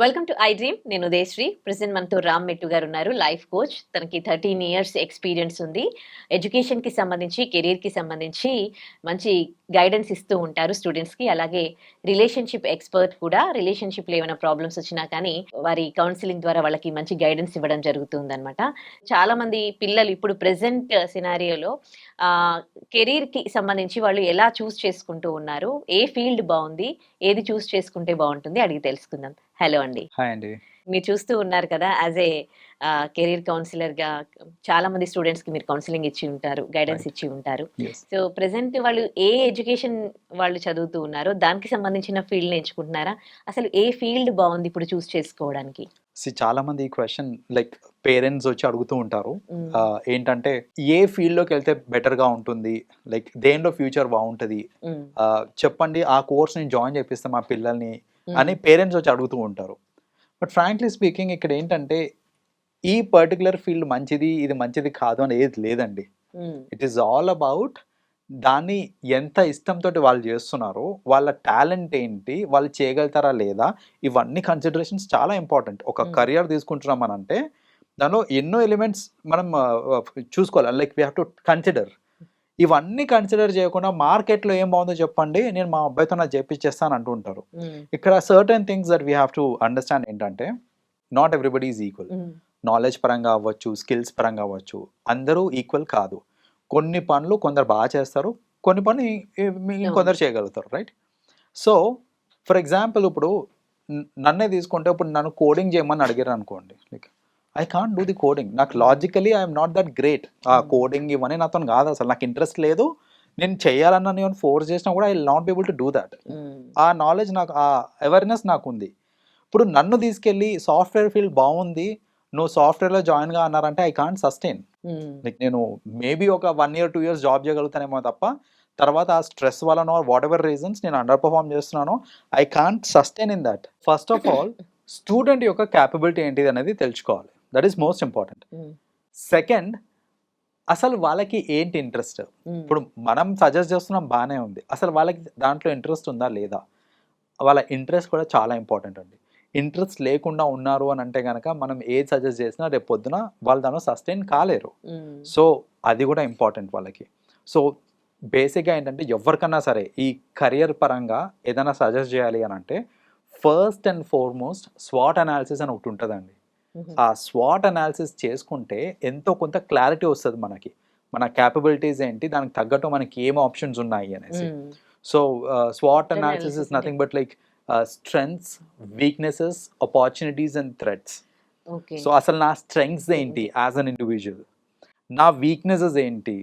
Welcome to I dream. నేను Udayasri. Present మనతో రామ్ మెట్టు గారు ఉన్నారు, లైఫ్ కోచ్. తనకి 13 ఇయర్స్ ఎక్స్పీరియన్స్ ఉంది. ఎడ్యుకేషన్కి సంబంధించి, కెరీర్కి సంబంధించి మంచి గైడెన్స్ ఇస్తూ ఉంటారు స్టూడెంట్స్కి. అలాగే రిలేషన్షిప్ ఎక్స్పర్ట్ కూడా. రిలేషన్షిప్లో ఏమైనా ప్రాబ్లమ్స్ వచ్చినా కానీ వారి కౌన్సిలింగ్ ద్వారా వాళ్ళకి మంచి గైడెన్స్ ఇవ్వడం జరుగుతుందన్నమాట. చాలా మంది పిల్లలు ఇప్పుడు ప్రెసెంట్ సినారియోలో కెరీర్కి సంబంధించి వాళ్ళు ఎలా చూస్ చేసుకుంటూ ఉన్నారు, ఏ ఫీల్డ్ బాగుంది, ఏది చూస్ చేసుకుంటే బాగుంటుంది అడిగి తెలుసుకుందాం. హలో అండి. హాయ్ అండి. మీరు చూస్తూ ఉన్నారు కదా, యాజ్ ఏ కెరీర్ కౌన్సిలర్గా చాలా మంది స్టూడెంట్స్కి మీరు కౌన్సిలింగ్ ఇచ్చి ఉంటారు, గైడెన్స్ Right. ఇచ్చి ఉంటారు. Yes. సో ప్రెసెంట్ వాళ్ళు ఏ ఎడ్యుకేషన్ వాళ్ళు చదువుతూ ఉన్నారో దానికి సంబంధించిన ఫీల్డ్ ఎంచుకుంటున్నారా? అసలు ఏ ఫీల్డ్ బాగుంది ఇప్పుడు చూస్ చేసుకోవడానికి? చాలా మంది ఈ క్వశ్చన్ లైక్ పేరెంట్స్ వచ్చి అడుగుతూ ఉంటారు. ఏంటంటే ఏ ఫీల్డ్ లోకి వెళ్తే బెటర్ గా ఉంటుంది, లైక్ దేనిలో ఫ్యూచర్ బాగుంటది, చెప్పండి ఆ కోర్స్ ని జాయిన్ చేపిస్తే మా పిల్లల్ని అని పేరెంట్స్ వచ్చి అడుగుతూ ఉంటారు. బట్ ఫ్రాంక్లీ స్పీకింగ్ ఇక్కడ ఏంటంటే ఈ పర్టికులర్ ఫీల్డ్ మంచిది, ఇది మంచిది కాదు అని ఏది లేదండి. ఇట్ ఈస్ ఆల్ అబౌట్ దాన్ని ఎంత ఇష్టంతో వాళ్ళు చేస్తున్నారో, వాళ్ళ టాలెంట్ ఏంటి, వాళ్ళు చేయగలుగుతారా లేదా, ఇవన్నీ కన్సిడరేషన్స్ చాలా ఇంపార్టెంట్. ఒక కెరియర్ తీసుకుంటున్నాం అని అంటే దానిలో ఎన్నో ఎలిమెంట్స్ మనం చూసుకోవాలి. Like we have to consider. ఇవన్నీ కన్సిడర్ చేయకుండా మార్కెట్లో ఏం బాగుందో చెప్పండి, నేను మా అబ్బాయితో నాకు చేపిచ్చేస్తాను అంటూ ఉంటారు. ఇక్కడ certain things that we have to understand ఏంటంటే not everybody is equal. Knowledge పరంగా అవ్వచ్చు, స్కిల్స్ పరంగా అవ్వచ్చు, అందరూ ఈక్వల్ కాదు. కొన్ని పనులు కొందరు బాగా చేస్తారు, కొన్ని పనులు ఇంకొందరు చేయగలుగుతారు, రైట్? సో ఫర్ ఎగ్జాంపుల్ ఇప్పుడు నన్నే తీసుకుంటే ఇప్పుడు నన్ను కోడింగ్ చేయమని అడిగారు అనుకోండి, like I can't do the coding. నాకు logically I'm not that great. ఆ కోడింగ్ ఇవన్నీ నాతో కాదు, అసలు నాకు ఇంట్రెస్ట్ లేదు. నేను చేయాలన్న నేను ఫోర్స్ చేసినా కూడా I will not be able to do that. ఆ నాలెడ్జ్ నాకు, ఆ అవేర్నెస్ నాకు ఉంది. ఇప్పుడు నన్ను తీసుకెళ్ళి సాఫ్ట్వేర్ ఫీల్డ్ బాగుంది, నువ్వు సాఫ్ట్వేర్లో జాయిన్గా అన్నారంటే ఐ కాంట్ సస్టైన్. లైక్ నేను మేబీ ఒక 1 year 2 years జాబ్ చేయగలుగుతానేమో తప్ప తర్వాత ఆ స్ట్రెస్ వలన వాట్ ఎవర్ రీజన్స్ నేను అండర్ పర్ఫార్మ్ చేస్తున్నాను, I can't sustain in that. First of all student యొక్క క్యాపబిలిటీ ఏంటిది అనేది తెలుసుకోవాలి. That is most important. Second, అసలు వాళ్ళకి ఏంటి ఇంట్రెస్ట్. ఇప్పుడు మనం సజెస్ట్ చేస్తున్నాం బాగానే ఉంది, అసలు వాళ్ళకి దాంట్లో ఇంట్రెస్ట్ ఉందా లేదా, వాళ్ళ ఇంట్రెస్ట్ కూడా చాలా ఇంపార్టెంట్ అండి. ఇంట్రెస్ట్ లేకుండా ఉన్నారు అని అంటే కనుక మనం ఏది సజెస్ట్ చేసినా రేపు పొద్దున వాళ్ళు దానిలో సస్టైన్ కాలేరు. సో అది కూడా ఇంపార్టెంట్ వాళ్ళకి. సో బేసిక్గా ఏంటంటే ఎవరికన్నా సరే ఈ కెరియర్ పరంగా ఏదైనా సజెస్ట్ చేయాలి అని అంటే first and foremost swat analysis అని ఒకటి ఉంటుందండి. ఆ స్వాట్ అనాలిసిస్ చేసుకుంటే ఎంతో కొంత క్లారిటీ వస్తుంది మనకి, మన క్యాపబిలిటీస్ ఏంటి, దానికి తగ్గట్టు మనకి ఏం ఆప్షన్స్ ఉన్నాయి అనేసి. So swat analysis is nothing but like strengths, weaknesses, opportunities and threats. So అసలు నా స్ట్రెంగ్త్స్ ఏంటి యాజ్ అన్ ఇండివిజువల్, నా వీక్నెసెస్ ఏంటి,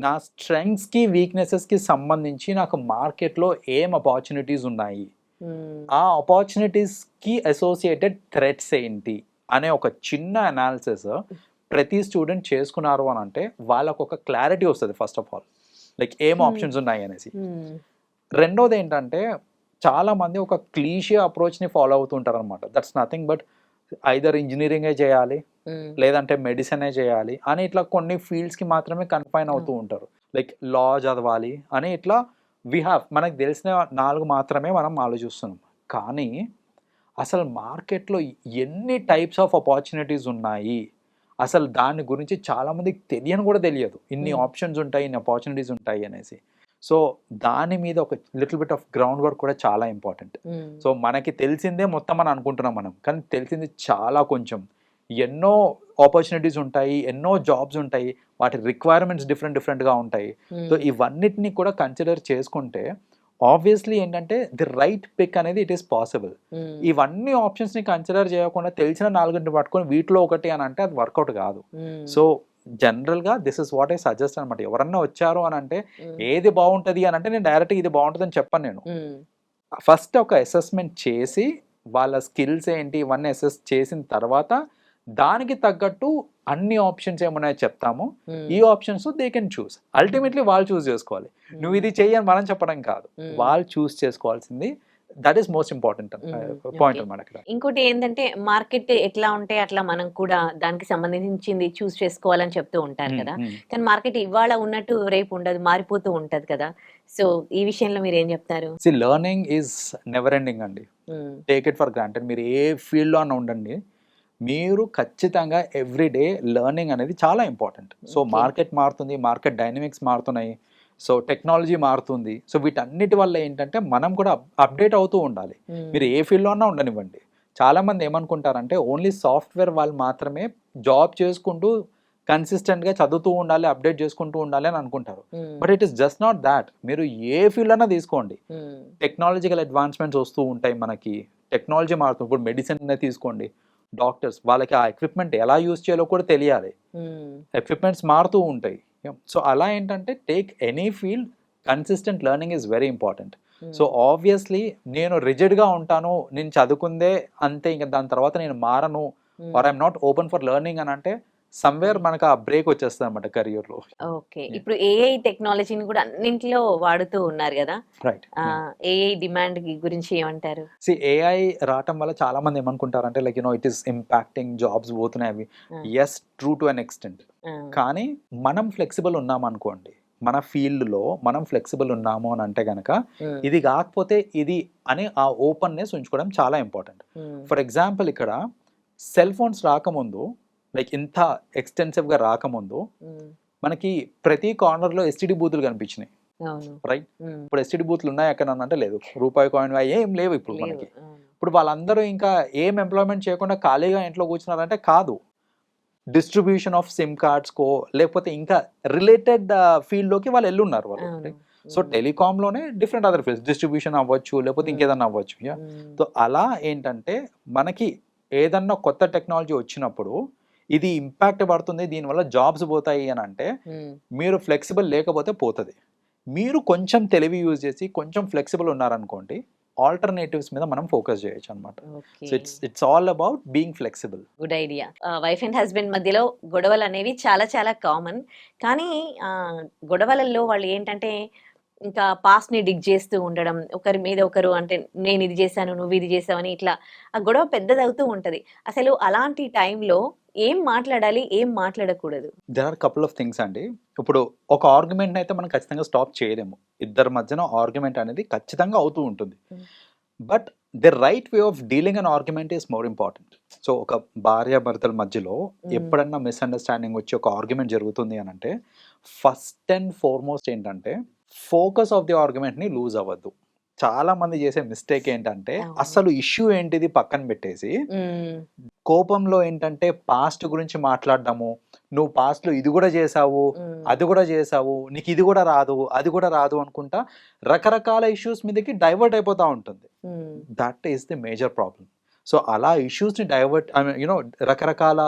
నా స్ట్రెంగ్త్స్కి వీక్నెసెస్కి సంబంధించి నాకు మార్కెట్లో ఏం ఆపర్చునిటీస్ ఉన్నాయి, ఆ ఆపర్చునిటీస్కి అసోసియేటెడ్ థ్రెట్స్ ఏంటి అనే ఒక చిన్న అనాలిసిస్ ప్రతి స్టూడెంట్ చేసుకున్నారు అని అంటే వాళ్ళకు ఒక క్లారిటీ వస్తుంది. ఫస్ట్ ఆఫ్ ఆల్ లైక్ ఏం ఆప్షన్స్ ఉన్నాయి అనేసి. రెండోది ఏంటంటే చాలా మంది ఒక క్లీషే అప్రోచ్ని ఫాలో అవుతుంటారు అనమాట. దట్స్ నథింగ్ బట్ ఐదర్ ఇంజనీరింగే చేయాలి లేదంటే మెడిసినే చేయాలి అని ఇట్లా కొన్ని ఫీల్డ్స్కి మాత్రమే కన్ఫైన్ అవుతూ ఉంటారు. లైక్ లా చదవాలి అని ఇట్లా మనకు తెలిసిన 4 మాత్రమే మనం ఆలోచిస్తున్నాం. కానీ అసలు మార్కెట్లో ఎన్ని టైప్స్ ఆఫ్ ఆపర్చునిటీస్ ఉన్నాయి, అసలు దాని గురించి చాలామందికి కూడా తెలియదు. ఇన్ని ఆప్షన్స్ ఉంటాయి, ఇన్ని ఆపర్చునిటీస్ ఉంటాయి అనేసి. సో దాని మీద ఒక little bit of ground work కూడా చాలా ఇంపార్టెంట్. సో మనకి తెలిసిందే మొత్తం అని అనుకుంటున్నాం మనం, కానీ తెలిసింది చాలా కొంచెం. ఎన్నో ఆపర్చునిటీస్ ఉంటాయి, ఎన్నో జాబ్స్ ఉంటాయి, వాటి రిక్వైర్మెంట్స్ డిఫరెంట్గా ఉంటాయి. సో ఇవన్నిటిని కూడా కన్సిడర్ చేసుకుంటే ఆబ్వియస్లీ ఏంటంటే ది రైట్ పిక్ అనేది ఇట్ ఈస్ పాసిబుల్. ఇవన్నీ ఆప్షన్స్ని కన్సిడర్ చేయకుండా తెలిసిన 4 పట్టుకొని వీటిలో ఒకటి అని అంటే అది వర్కౌట్ కాదు. సో జనరల్గా this is what I suggest అనమాట. ఎవరన్నా వచ్చారు అని అంటే ఏది బాగుంటుంది అని అంటే నేను డైరెక్ట్గా ఇది బాగుంటుంది అని చెప్పాను. నేను ఫస్ట్ ఒక అసెస్మెంట్ చేసి వాళ్ళ స్కిల్స్ ఏంటి ఇవన్నీ అసెస్ చేసిన తర్వాత దానికి తగ్గట్టు అన్ని ఆప్షన్స్ ఏమన్నాయో చెప్తాము. ఈ options they can choose. Ultimately వాళ్ళు చూస్ చేసుకోవాలి. నువ్వు ఇది చెయ్యని మనం చెప్పడం కాదు, వాళ్ళు చూస్ చేసుకోవాల్సింది that is most important point అనమాట ఇక్కడ. ఇంకోటి ఏంటంటే మార్కెట్ ఎట్లా ఉంటే అట్లా మనం కూడా దానికి సంబంధించింది చూస్ చేసుకోవాలని చెప్తూ ఉంటారు కదా. కానీ మార్కెట్ ఇవాళ ఉన్నట్టు రేపు ఉండదు, మారిపోతూ ఉంటది కదా. సో ఈ విషయంలో మీరు ఏం చెప్తారు? See learning is never ending అండి. Take it for granted. మీరు ఏ ఫీల్డ్లో అన్న ఉండండి, మీరు ఖచ్చితంగా ఎవ్రీడే లెర్నింగ్ అనేది చాలా ఇంపార్టెంట్. సో మార్కెట్ మారుతుంది, మార్కెట్ డైనమిక్స్ మారుతున్నాయి, సో టెక్నాలజీ మారుతుంది. సో వీటన్నిటి వల్ల ఏంటంటే మనం కూడా అప్డేట్ అవుతూ ఉండాలి. మీరు ఏ ఫీల్డ్లో అన్నా ఉండనివ్వండి. చాలామంది ఏమనుకుంటారంటే ఓన్లీ సాఫ్ట్వేర్ వాళ్ళు మాత్రమే జాబ్ చేసుకుంటూ కన్సిస్టెంట్గా చదువుతూ ఉండాలి, అప్డేట్ చేసుకుంటూ ఉండాలి అని అనుకుంటారు. But it is just not that. మీరు ఏ ఫీల్డ్ అయినా తీసుకోండి, టెక్నాలజికల్ అడ్వాన్స్మెంట్స్ వస్తూ ఉంటాయి, మనకి టెక్నాలజీ మారుతుంది. ఇప్పుడు మెడిసిన్ తీసుకోండి, డాక్టర్స్ వాళ్ళకి ఆ ఎక్విప్మెంట్ ఎలా యూజ్ చేయాలో కూడా తెలియాలి, ఎక్విప్మెంట్స్ మారుతూ ఉంటాయి. సో అలా ఏంటంటే take any field, consistent learning is very important. So obviously నేను రిజిడ్గా ఉంటాను, నేను చదువుకుందే అంతే, ఇంకా దాని తర్వాత నేను మారను, or I'm not open for learning అని అంటే సమ్వేర్ మనకు ఆ బ్రేక్ వచ్చేస్తుంది అనమాట కెరియర్లో. ఓకే, ఇప్పుడు ఏఐ టెక్నాలజీని కూడా అన్నింటిలో వాడుతూ ఉన్నారు కదా. రైట్. ఏఐ డిమాండ్ గురించి ఏమంటారు? సి ఏఐ రావటం వల్ల చాలా మంది ఏమనుకుంటారంటే like it is impacting jobs పోతున్నాయి అవి. Yes, true to an extent. కానీ మనం ఫ్లెక్సిబుల్ ఉన్నాం అనుకోండి, మన ఫీల్డ్లో మనం ఫ్లెక్సిబుల్ ఉన్నాము అని అంటే కనుక ఇది కాకపోతే ఇది అని ఆ ఓపెన్నెస్ ఉంచుకోవడం చాలా ఇంపార్టెంట్. ఫర్ ఎగ్జాంపుల్ ఇక్కడ సెల్ ఫోన్స్ రాకముందు, లైక్ ఇంత ఎక్స్టెన్సివ్గా రాకముందు మనకి ప్రతి కార్నర్లో ఎస్టీడీ బూతులు కనిపించినాయి, రైట్? ఇప్పుడు ఎస్టీడీ బూతులు ఉన్నాయి ఎక్కడ అంటే లేదు, రూపాయి కాయిన్ ఏం లేవు ఇప్పుడు మనకి. ఇప్పుడు వాళ్ళందరూ ఇంకా ఏం ఎంప్లాయ్మెంట్ చేయకుండా ఖాళీగా ఇంట్లో కూర్చున్నారంటే కాదు, డిస్ట్రిబ్యూషన్ ఆఫ్ సిమ్ కార్డ్స్కో లేకపోతే ఇంకా రిలేటెడ్ ఫీల్డ్లోకి వాళ్ళు వెళ్ళున్నారు వాళ్ళు. సో టెలికామ్లోనే డిఫరెంట్ అదర్ ఫీల్డ్స్, డిస్ట్రిబ్యూషన్ అవ్వచ్చు లేకపోతే ఇంకేదన్నా అవ్వచ్చు. సో అలా ఏంటంటే మనకి ఏదన్నా కొత్త టెక్నాలజీ వచ్చినప్పుడు ఇది ఇంపాక్ట్ పడుతుంది, దీనివల్ల జాబ్స్ పోతాయి అని అంటే మీరు ఫ్లెక్సిబుల్ లేకపోతే పోతుంది. మీరు కొంచెం తెలివి యూజ్ చేసి కొంచెం ఫ్లెక్సిబుల్ ఉన్నారనుకోండి, ఆల్టర్నేటివ్స్ మీద మనం ఫోకస్ చేయొచ్చు అనమాట. So it's all about being flexible. Good idea. Wife and husband మధ్యలో గొడవలు అనేవి చాలా చాలా కామన్. కానీ గొడవలలో వాళ్ళు ఏంటంటే ఇంకా పాస్ట్ ని డిగ్ చేస్తూ ఉండడం, ఒకరి మీద ఒకరు అంటే నేను ఇది చేశాను నువ్వు ఇది చేసావని ఇట్లా ఆ గొడవ పెద్దది అవుతూ ఉంటది. అసలు అలాంటి టైంలో ఏం మాట్లాడాలి, ఏం మాట్లాడకూడదు? There are couple of things అండి. ఇప్పుడు ఒక ఆర్గ్యుమెంట్ అయితే మనం ఖచ్చితంగా స్టాప్ చేయలేము, ఇద్దరి మధ్యన ఆర్గ్యుమెంట్ అనేది ఖచ్చితంగా అవుతూ ఉంటుంది. But the right way of dealing an argument is more important. So ఒక భార్యాభర్తల మధ్యలో ఎప్పుడన్నా మిస్అండర్స్టాండింగ్ వచ్చి ఒక ఆర్గ్యుమెంట్ జరుగుతుంది అని అంటే ఫస్ట్ అండ్ ఫార్మోస్ట్ ఏంటంటే ఫోకస్ ఆఫ్ ది ఆర్గ్యుమెంట్ని లూజ్ అవ్వద్దు. చాలా మంది చేసే మిస్టేక్ ఏంటంటే అసలు ఇష్యూ ఏంటిది పక్కన పెట్టేసి కోపంలో ఏంటంటే పాస్ట్ గురించి మాట్లాడడము, నువ్వు పాస్ట్ లో ఇది కూడా చేసావు, అది కూడా చేసావు, నీకు ఇది కూడా రాదు, అది కూడా రాదు అనుకుంటా రకరకాల ఇష్యూస్ మీదకి డైవర్ట్ అయిపోతూ ఉంటుంది. That is the major problem. So అలా ఇష్యూస్ని డైవర్ట్ రకరకాల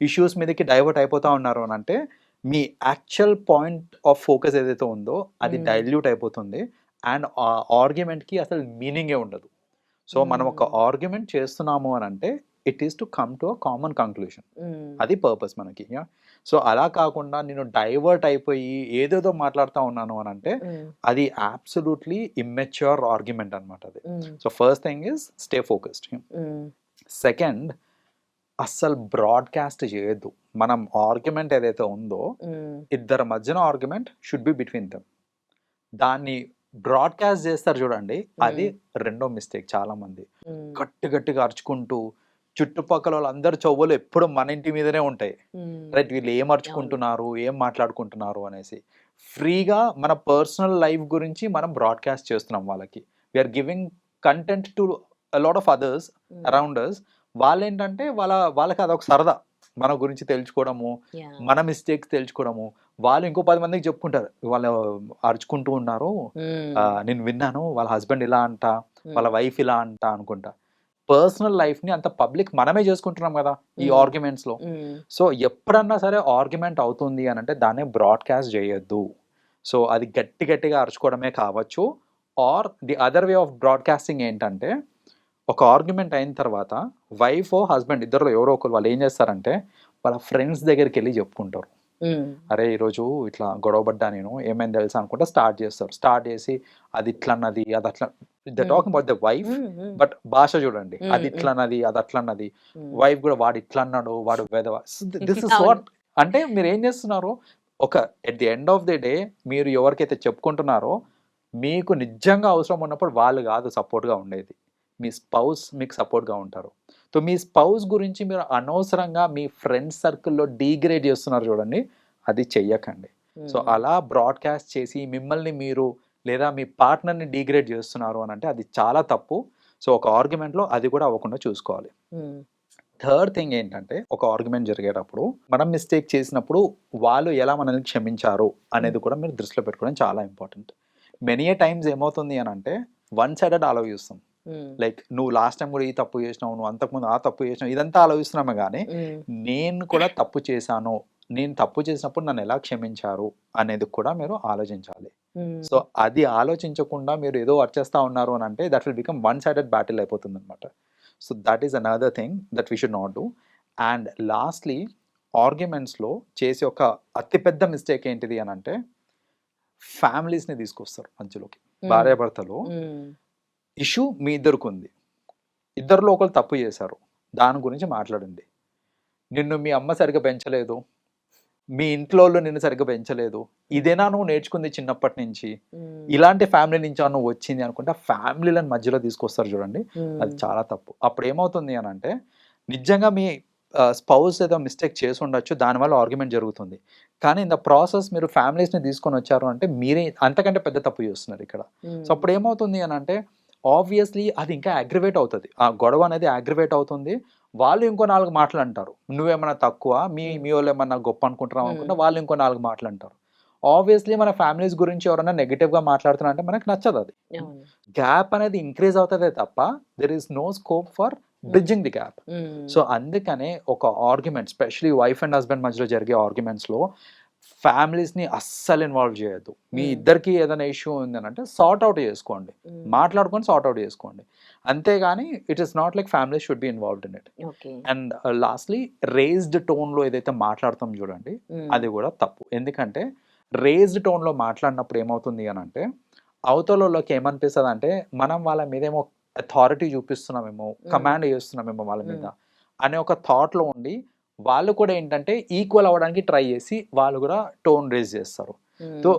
ఇష్యూస్ మీదకి డైవర్ట్ అయిపోతూ ఉన్నారు అని అంటే మీ యాక్చువల్ పాయింట్ ఆఫ్ ఫోకస్ ఏదైతే ఉందో అది డైల్యూట్ అయిపోతుంది అండ్ ఆ ఆర్గ్యుమెంట్కి అసలు మీనింగే ఉండదు. సో మనం ఒక ఆర్గ్యుమెంట్ చేస్తున్నాము అని అంటే it is to come to a common conclusion, అది పర్పస్ మనకి. సో అలా కాకుండా నేను డైవర్ట్ అయిపోయి ఏదేదో మాట్లాడుతూ ఉన్నాను అని అంటే అది అబ్సల్యూట్లీ ఇమ్మెచ్యూర్ ఆర్గ్యుమెంట్ అనమాట అది. So first thing is stay focused. Second, అస్సలు బ్రాడ్కాస్ట్ చేయొద్దు. మనం ఆర్గ్యుమెంట్ ఏదైతే ఉందో ఇద్దరి మధ్యన argument should be between them. దాన్ని బ్రాడ్కాస్ట్ చేస్తారు చూడండి, అది రెండో మిస్టేక్. చాలా మంది గట్టి గట్టిగా అరుచుకుంటూ చుట్టుపక్కల వాళ్ళందరు చెవులు ఎప్పుడు మన ఇంటి మీదనే ఉంటాయి, రైట్? వీళ్ళు ఏం అరుచుకుంటున్నారు, ఏం మాట్లాడుకుంటున్నారు అనేసి. ఫ్రీగా మన పర్సనల్ లైఫ్ గురించి మనం బ్రాడ్కాస్ట్ చేస్తున్నాం వాళ్ళకి. We're giving content to lot of others around us. వాళ్ళు ఏంటంటే వాళ్ళకి అదొక సరదా, మన గురించి తెలుసుకోవడము, మన మిస్టేక్స్ తెలుసుకోవడము. వాళ్ళు ఇంకో 10 మందికి చెప్పుకుంటారు, వాళ్ళు అరుచుకుంటూ ఉన్నారు, నేను విన్నాను వాళ్ళ హస్బెండ్ ఇలా అంట, వాళ్ళ వైఫ్ ఇలా అంట అనుకుంటా. పర్సనల్ లైఫ్ని అంత పబ్లిక్ మనమే చేసుకుంటున్నాం కదా ఈ ఆర్గ్యుమెంట్స్లో. సో ఎప్పుడన్నా సరే ఆర్గ్యుమెంట్ అవుతుంది అని అంటే దాన్ని బ్రాడ్కాస్ట్ చేయొద్దు. సో అది గట్టిగా అరుచుకోవడమే కావచ్చు. Or the other way of broadcasting ఏంటంటే ఒక ఆర్గ్యుమెంట్ అయిన తర్వాత వైఫ్ హస్బెండ్ ఇద్దరు ఎవరో ఒకరు వాళ్ళు ఏం చేస్తారంటే వాళ్ళ ఫ్రెండ్స్ దగ్గరికి వెళ్ళి చెప్పుకుంటారు, అరే ఈరోజు ఇట్లా గొడవపడ్డా నేను, ఏమైంది తెలుసా అనుకుంటా స్టార్ట్ చేస్తారు. స్టార్ట్ చేసి అది ఇట్లా అన్నది, అది అట్లా the talking about the wife, but భాష చూడండి, అది ఇట్లా అన్నది, అది అట్లా అన్నది, వైఫ్ కూడా వాడు ఇట్లా అన్నాడు, వాడు వెధవ. దిస్ ఇస్ వాట్ అంటే మీరు ఏం చేస్తున్నారు, ఒక at the end of the day మీరు ఎవరికైతే చెప్పుకుంటున్నారో మీకు నిజంగా అవసరం ఉన్నప్పుడు వాళ్ళు కాదు సపోర్ట్గా ఉండేది, మీ స్పౌస్ మీకు సపోర్ట్గా ఉంటారు. సో మీ స్పౌస్ గురించి మీరు అనవసరంగా మీ ఫ్రెండ్స్ సర్కిల్లో డీగ్రేడ్ చేస్తున్నారు చూడండి, అది చెయ్యకండి. సో అలా బ్రాడ్కాస్ట్ చేసి మిమ్మల్ని మీరు లేదా మీ పార్ట్నర్ని డీగ్రేడ్ చేస్తున్నారు అని అంటే అది చాలా తప్పు. సో ఒక ఆర్గ్యుమెంట్లో అది కూడా అవ్వకుండా చూసుకోవాలి. థర్డ్ థింగ్ ఏంటంటే, ఒక ఆర్గ్యుమెంట్ జరిగేటప్పుడు మనం మిస్టేక్ చేసినప్పుడు వాళ్ళు ఎలా మనల్ని క్షమించారు అనేది కూడా మీరు దృష్టిలో పెట్టుకోవడం చాలా ఇంపార్టెంట్. మెనీ ఏ టైమ్స్ ఏమవుతుంది అని అంటే వన్ సైడెడ్ ఆలోచిస్తాం. లైక్ నువ్వు లాస్ట్ టైం కూడా ఈ తప్పు చేసినావు, నువ్వు అంతకుముందు ఆ తప్పు చేసినావు, ఇదంతా ఆలోచిస్తున్నామే కానీ నేను కూడా తప్పు చేశాను, నేను తప్పు చేసినప్పుడు నన్ను ఎలా క్షమించారు అనేది కూడా మీరు ఆలోచించాలి. సో అది ఆలోచించకుండా మీరు ఏదో వచ్చేస్తా ఉన్నారు అని అంటే that will become one sided battle అయిపోతుంది అనమాట. So that is another thing that we should not do. And lastly ఆర్గ్యుమెంట్స్లో చేసే ఒక అతిపెద్ద మిస్టేక్ ఏంటిది అని అంటే ఫ్యామిలీస్ని తీసుకొస్తారు మధ్యలోకి. భార్యాభర్తలు ఇష్యూ మీ ఇద్దరికి ఉంది, ఇద్దరిలో ఒకరు తప్పు చేశారు, దాని గురించి మాట్లాడండి. నిన్ను మీ అమ్మ సరిగ్గా పెంచలేదు, మీ ఇంట్లో నిన్ను సరిగ్గా పెంచలేదు, ఇదేనా నువ్వు నేర్చుకుంది చిన్నప్పటి నుంచి, ఇలాంటి ఫ్యామిలీ నుంచి నువ్వు వచ్చింది అనుకుంటే ఫ్యామిలీలను మధ్యలో తీసుకొస్తారు చూడండి, అది చాలా తప్పు. అప్పుడు ఏమవుతుంది అని అంటే నిజంగా మీ స్పౌస్ ఏదో మిస్టేక్ చేసి ఉండొచ్చు, దానివల్ల ఆర్గ్యుమెంట్ జరుగుతుంది, కానీ ఇన్ ద ప్రాసెస్ మీరు ఫ్యామిలీస్ని తీసుకొని వచ్చారు అంటే మీరే అంతకంటే పెద్ద తప్పు చేస్తున్నారు ఇక్కడ. సో అప్పుడు ఏమవుతుంది అని అంటే ఆబ్వియస్లీ అది ఇంకా అగ్రివేట్ అవుతుంది, ఆ గొడవ అనేది అగ్రివేట్ అవుతుంది. వాళ్ళు ఇంకో 4 మాటలు అంటారు, నువ్వేమన్నా తక్కువ, మీ వాళ్ళు ఏమన్నా గొప్ప అనుకుంటున్నావు అనుకుంటా వాళ్ళు ఇంకో 4 మాటలు అంటారు. ఆబ్వియస్లీ మన ఫ్యామిలీస్ గురించి ఎవరైనా నెగిటివ్గా మాట్లాడుతున్నా అంటే మనకు నచ్చదు. అది గ్యాప్ అనేది ఇంక్రీజ్ అవుతుందే తప్ప there is no scope for bridging the gap. So అందుకనే ఒక argument specially wife and husband మధ్యలో జరిగే ఆర్గ్యుమెంట్స్లో ఫ్యామిలీస్ని అస్సలు ఇన్వాల్వ్ చేయొద్దు. మీ ఇద్దరికి ఏదైనా ఇష్యూ ఉందని అంటే సార్ట్ అవుట్ చేసుకోండి, మాట్లాడుకొని సార్ట్ అవుట్ చేసుకోండి, అంతేగాని it is not like families should be involved in it. And lastly raised టోన్లో ఏదైతే మాట్లాడతాం చూడండి, అది కూడా తప్పు. ఎందుకంటే రేజ్డ్ టోన్లో మాట్లాడినప్పుడు ఏమవుతుంది అని అంటే అవతలలోకి ఏమనిపిస్తుంది అంటే మనం వాళ్ళ మీద ఏమో అథారిటీ చూపిస్తున్నామేమో, కమాండ్ చేస్తున్నామేమో వాళ్ళ మీద అనే ఒక థాట్లో ఉండి వాళ్ళు కూడా ఏంటంటే ఈక్వల్ అవ్వడానికి ట్రై చేసి వాళ్ళు కూడా టోన్ రేజ్ చేస్తారు. సో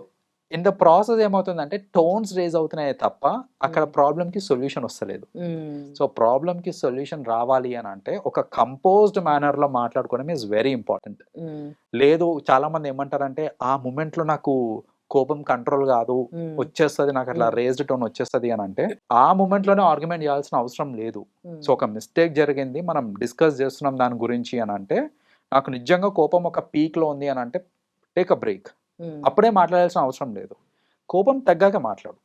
ఇన్ ద ప్రాసెస్ ఏమవుతుందంటే టోన్స్ రేజ్ అవుతున్నాయి తప్ప అక్కడ ప్రాబ్లమ్కి సొల్యూషన్ వస్తలేదు. సో ప్రాబ్లమ్కి సొల్యూషన్ రావాలి అని అంటే ఒక కంపోజ్డ్ మేనర్లో మాట్లాడుకోవడం ఈజ్ వెరీ ఇంపార్టెంట్. లేదు చాలా మంది ఏమంటారంటే ఆ మూమెంట్లో నాకు కోపం కంట్రోల్ కాదు, వచ్చేస్తుంది నాకు అట్లా రేజ్డ్ టోన్ వచ్చేస్తుంది అని అంటే ఆ మూమెంట్ లోనే ఆర్గ్యుమెంట్ చేయాల్సిన అవసరం లేదు. సో ఒక మిస్టేక్ జరిగింది, మనం డిస్కస్ చేస్తున్నాం దాని గురించి అని అంటే నాకు నిజంగా కోపం ఒక పీక్ లో ఉంది అని అంటే టేక్ అ బ్రేక్, అప్పుడే మాట్లాడాల్సిన అవసరం లేదు, కోపం తగ్గాక మాట్లాడు.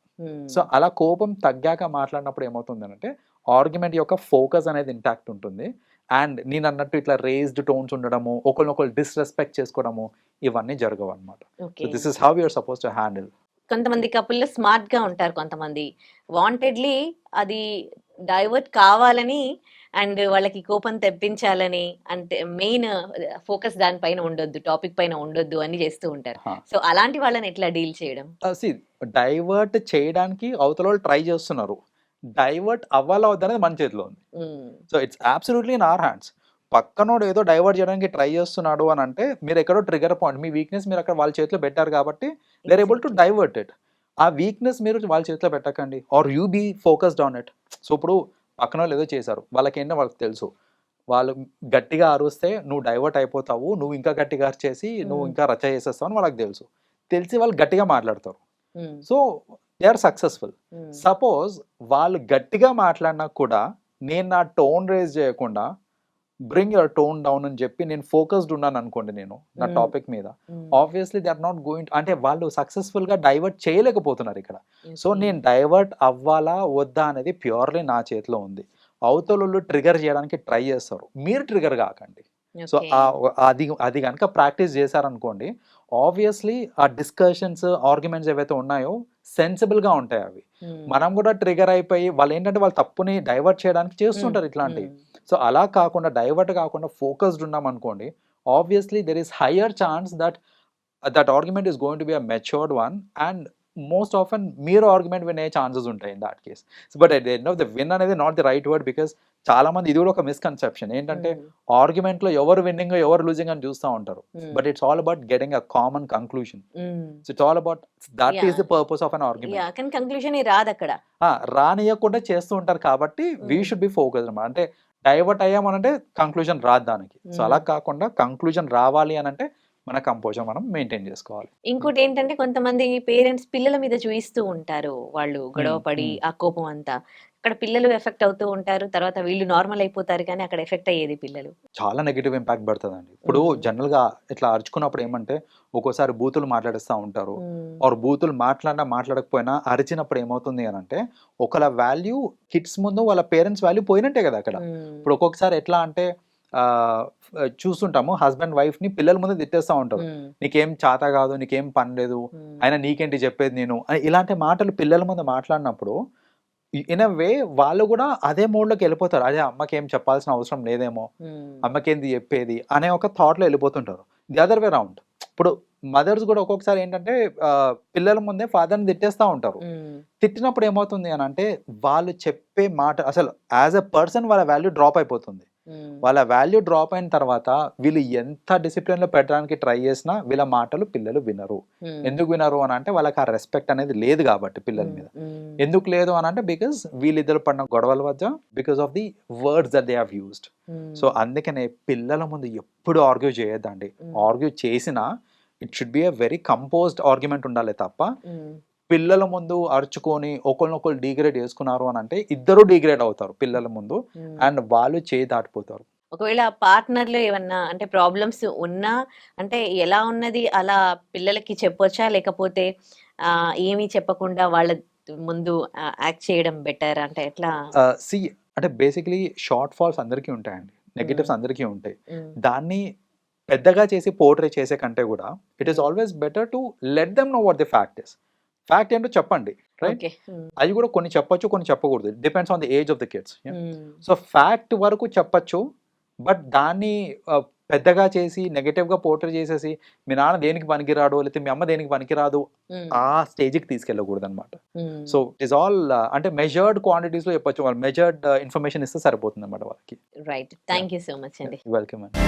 సో అలా కోపం తగ్గాక మాట్లాడినప్పుడు ఏమవుతుంది అంటే ఆర్గ్యుమెంట్ యొక్క ఫోకస్ అనేది ఇంటాక్ట్ ఉంటుంది. అండ్ నేను అన్నట్టు ఇట్లా రేజ్డ్ టోన్స్ ఉండడము, ఒకరినొకరు డిస్రెస్పెక్ట్ చేసుకోవడము, ఇవన్నీ జరగవు అనమాట. So this is how you're supposed to handle. కొంతమంది కపుల్లో స్మార్ట్ గా ఉంటారు, కొంతమంది వాంటెడ్లీ అది డైవర్ట్ కావాలని అండ్ వాళ్ళకి కోపం తెప్పించాలని, అంటే మెయిన్ ఫోకస్ దానిపైన ఉండొద్దు, టాపిక్ పైన ఉండొద్దు అని చేస్తూ ఉంటారు. సో అలాంటి వాళ్ళని ఎట్లా డీల్ చేయడం? డైవర్ట్ చేయడానికి అవతల వాళ్ళు ట్రై చేస్తున్నారు, డైవర్ట్ అవ్వాలా వద్దనేది మన చేతిలో ఉంది. So it's absolutely in our hands. పక్కనోడు ఏదో డైవర్ట్ చేయడానికి ట్రై చేస్తున్నాడు అని అంటే మీరు ఎక్కడో ట్రిగర్ పాయింట్, మీ వీక్నెస్ మీరు అక్కడ వాళ్ళ చేతిలో పెట్టారు కాబట్టి they are able to divert it. ఆ వీక్నెస్ మీరు వాళ్ళ చేతిలో పెట్టకండి, or you be focused on it. So ఇప్పుడు పక్కన వాళ్ళు ఏదో చేశారు, వాళ్ళకేంటో వాళ్ళకి తెలుసు, వాళ్ళు గట్టిగా అరుస్తే నువ్వు డైవర్ట్ అయిపోతావు, నువ్వు ఇంకా గట్టిగా అరిచేసి నువ్వు ఇంకా రచ్చ చేసేస్తావు అని వాళ్ళకి తెలుసు, తెలిసి వాళ్ళు గట్టిగా మాట్లాడతారు. So they are successful. Suppose వాళ్ళు గట్టిగా మాట్లాడినా కూడా నేను నా టోన్ రేజ్ చేయకుండా బ్రింగ్ యువర్ టోన్ డౌన్ అని చెప్పి నేను ఫోకస్డ్ ఉన్నాను అనుకోండి నేను నా టాపిక్ మీద, obviously they are not going, అంటే వాళ్ళు సక్సెస్ఫుల్ గా డైవర్ట్ చేయలేకపోతున్నారు ఇక్కడ. సో నేను డైవర్ట్ అవ్వాలా వద్దా అనేది ప్యూర్లీ నా చేతిలో ఉంది. అవతల ట్రిగర్ చేయడానికి ట్రై చేస్తారు, మీరు ట్రిగర్ కాకండి. సో అది కనుక ప్రాక్టీస్ చేశారనుకోండి, ఆబ్వియస్లీ ఆ డిస్కషన్స్ ఆర్గ్యుమెంట్స్ ఏవైతే ఉన్నాయో సెన్సిబుల్ గా ఉంటాయి అవి. మనం కూడా ట్రిగర్ అయిపోయి వాళ్ళు ఏంటంటే వాళ్ళ తప్పుని డైవర్ట్ చేయడానికి చేస్తుంటారు ఇట్లాంటివి. సో అలా కాకుండా డైవర్ట్ కాకుండా ఫోకస్డ్ ఉన్నాం అనుకోండి, obviously there is higher chance that argument is going to be a matured one. And most often మీరు ఆర్గ్యుమెంట్ విన్ అయ్యే ఛాన్సెస్ ఉంటాయి in that case. But at the end of the win అనేది not the right word, because చాలా మంది ఇది కూడా ఒక misconception ఏంటంటే ఆర్గ్యుమెంట్ లో ఎవరు విన్నింగ్ ఎవరు లూజింగ్ అని చూస్తూ ఉంటారు. But it's all about getting a common conclusion. So it's all about that is the purpose of an argument. కానీ కంక్లూజన్ రాదు అక్కడ, రానియకుండా చేస్తూ ఉంటారు కాబట్టి వీ షుడ్ బి ఫోకస్ అనమాట. అంటే డైవర్ట్ అయ్యామనంటే కంక్లూజన్ రాదు దానికి. సో అలా కాకుండా కంక్లూజన్ రావాలి అని అంటే మన కంపోజర్ మనం మెయింటైన్ చేసుకోవాలి. ఇంకోటి ఏంటంటే కొంతమంది పేరెంట్స్ పిల్లల మీద చూయిస్తూ ఉంటారు, వాళ్ళు గొడవ పడి ఆ కోపం అంతా అక్కడ పిల్లలు ఎఫెక్ట్ అవుతూ ఉంటారు, తర్వాత వీళ్ళు నార్మల్ అయిపోతారు, కానీ అక్కడ ఎఫెక్ట్ అయ్యేది పిల్లలు. చాలా నెగిటివ్ ఇంపాక్ట్ పడుతుందండి. ఇప్పుడు జనరల్ గా ఇట్లా అరుచుకున్నప్పుడు ఏమంటే ఒక్కోసారి బూతులు మాట్లాడిస్తూ ఉంటారు, ఆర్ బూతులు మాట్లాడకపోయినా అరిచినప్పుడు ఏమవుతుంది అని అంటే ఒకళ్ళ వాల్యూ కిడ్స్ ముందు వాళ్ళ పేరెంట్స్ వాల్యూ పోయినట్టే కదా అక్కడ. ఇప్పుడు ఒక్కొక్కసారి ఎట్లా అంటే చూస్తుంటాము హస్బెండ్ వైఫ్ ని పిల్లల ముందు తిట్టేస్తూ ఉంటారు, నీకేం చాత కాదు, నీకేం పని లేదు, అయినా నీకేంటి చెప్పేది నేను, ఇలాంటి మాటలు పిల్లల ముందు మాట్లాడినప్పుడు ఇన్ అ వే వాళ్ళు కూడా అదే మోడ్ లోకి వెళ్ళిపోతారు. అదే అమ్మకి ఏం చెప్పాల్సిన అవసరం లేదేమో, అమ్మకేంది చెప్పేది అనే ఒక థాట్ లో వెళ్ళిపోతుంటారు. The other way round. ఇప్పుడు మదర్స్ కూడా ఒక్కొక్కసారి ఏంటంటే పిల్లల ముందే ఫాదర్ని తిట్టేస్తూ ఉంటారు. తిట్టినప్పుడు ఏమవుతుంది అని అంటే వాళ్ళు చెప్పే మాట అసలు యాజ్ ఎ పర్సన్ వాళ్ళ వాల్యూ డ్రాప్ అయిపోతుంది. వాళ్ళ వాల్యూ డ్రాప్ అయిన తర్వాత వీళ్ళు ఎంత డిసిప్లిన్ లో పెట్టడానికి ట్రై చేసినా వీళ్ళ మాటలు పిల్లలు వినరు. ఎందుకు వినరు అని అంటే వాళ్ళకి ఆ రెస్పెక్ట్ అనేది లేదు కాబట్టి పిల్లల మీద. ఎందుకు లేదు అని అంటే బికాస్ వీళ్ళిద్దరు పడిన గొడవల వద్ద because of the words that they have used. So అందుకనే పిల్లల ముందు ఎప్పుడు ఆర్గ్యూ చేయొద్దండి. ఆర్గ్యూ చేసినా it should be a very composed argument ఉండాలి తప్ప పిల్లల ముందు అరుచుకొని ఒకరినొకరు డిగ్రేడ్ చేసుకున్నారు అని అంటే ఇద్దరు డిగ్రేడ్ అవుతారు పిల్లల ముందు, అండ్ వాళ్ళు చేయి దాటిపోతారు. ఒకవేళ పార్ట్నర్ లో ఏమన్నా అంటే ప్రాబ్లమ్స్ ఉన్నా అంటే ఎలా ఉన్నది అలా పిల్లలకి చెప్పొచ్చా, లేకపోతే ఏమీ చెప్పకుండా వాళ్ళ ముందు యాక్ట్ చేయడం బెటర్ అంటే ఎట్లా? సి అంటే బేసిక్లీ షార్ట్ ఫాల్స్ అందరికీ ఉంటాయండి, నెగటివ్స్ అందరికీ ఉంటాయి. దాన్ని పెద్దగా చేసి పోర్ట్రే చేసే కంటే కూడా it is always better to let them know what the fact is. Fact ఏంటో చెప్పండి, రైట్? అది కూడా కొన్ని చెప్పొచ్చు, కొన్ని చెప్పకూడదు, depends on the age of the kids. So fact వరకు చెప్పచ్చు, బట్ దాన్ని పెద్దగా చేసి నెగటివ్ గా పోర్ట్రే చేసేసి మీ నాన్న దేనికి పనికిరాడు లేకపోతే మీ అమ్మ దేనికి పనికిరాదు ఆ స్టేజ్కి తీసుకెళ్ళకూడదు అనమాట. సో ఇట్ ఈస్ ఆల్ అంటే మెజర్డ్ క్వాంటిటీస్ లో చెప్పొచ్చు, వాళ్ళు మెజర్డ్ ఇన్ఫర్మేషన్ ఇస్తే సరిపోతుంది అనమాట వాళ్ళకి. Right, thank you so much అండి. వెల్కమ్ అండి.